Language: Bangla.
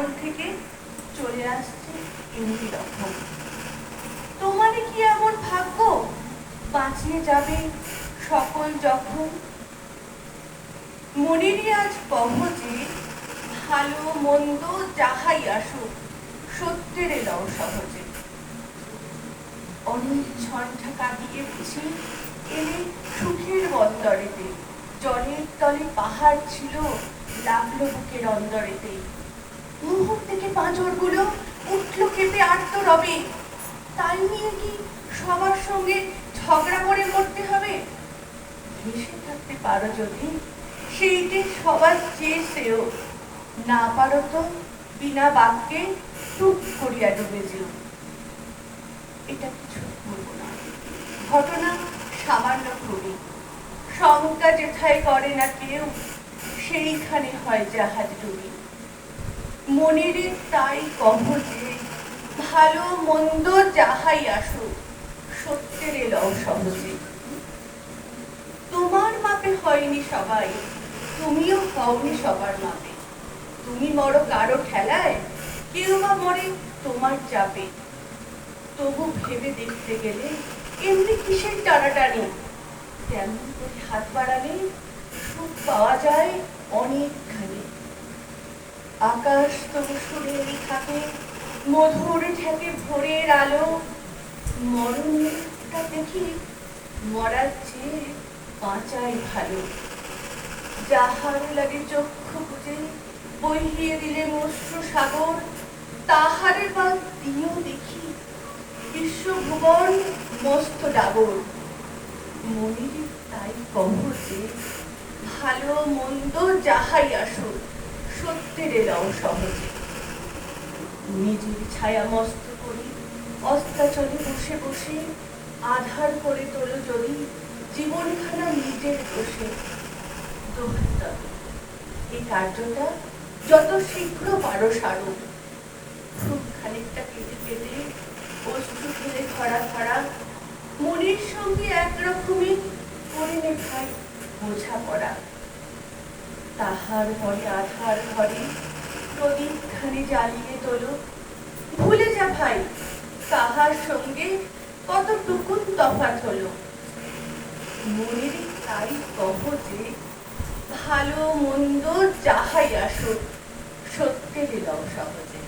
আমল থেকে চলে আসছে এমনি রকম। তোমার কি এমন ভাগ্য বাঁচিয়ে যাবে সকল যখন? মনেরই আজ কহজে ভালো মন্দ যাহাই আসুক সত্যের এলাও সহজে। অনেক ঝঞ্ঝা কাটিয়ে বুঝি এলে সুখের বন্দরেতে, জলের তলে পাহাড় ছিল লাগলো বুকের অন্দরেতে। মুহূর্ত থেকে পাঁজরগুলো উঠলো কেঁপে আর্ত রবে, তাই নিয়ে কি সবার সঙ্গে ঝগড়া করে মরতে হবে? ভেসে থাকতে পারো যদি সেইটে সবার চেয়ে শ্রেয়, না পারো তো বিনা বাক্যে টুক করিয়া ডুবে যেও। এটা কিছু বলব না, ঘটনা সামান্য খুবই, শঙ্কা যেথায় করে না কেউ সেইখানে হয় জাহাজ ডুবি। মনের তাই কহ যে ভালো মন্দ যাহাই আসুক সত্যের এলাও সহজে। তোমার মাপে হয়নি সবাই, তুমিও হওনি সবার মাপে। তুমি মরো কারো ঠেলায়, কেউ বা মরে তোমার চাপে। তবু ভেবে দেখতে গেলে এমনি কিসের টানাটানি? তেমন করে হাত বাড়ালে সুখ পাওয়া যায় অনেকখানি। আকাশ তবু সুরেই থাকে, মধুর ঠেকে ভোরের আলো। মরণটা দেখি মরার চেয়ে বাঁচাই ভালো। যাহার লাগে চক্ষু বুঝে বহিয়ে দিলে মশ্রু সাগর, তাহারে বাদ দিয়েও দেখি বিশ্বভুবন মস্ত ডাগর। মনের তাই কহ যে ভালো মন্দ যাহাই আসুক সত্যের এলাও সহজে। নিজের ছায়া মস্ত করি অস্তাচলে বসে বসে, আধার করে তোলো যদি জীবনখানা নিজের দোষে। এই কার্যটা যত শীঘ্র পারো সারো। খুব খানিকটা কেটে কেটে অশ্রু ফেলে ধরা ধরা মনের সঙ্গে একরকমই করে নে ভাই বোঝাপড়া। তাহার পরে আধার ঘরে প্রদীপ খানি জ্বালিয়ে তোলো। ভুলে যা ভাই তাহার সঙ্গে কতটুকুন তফাৎ হলো। মনের তাই কহ যে ভালো মন্দ যাহাই আসুক সত্যের এলাও সহজে।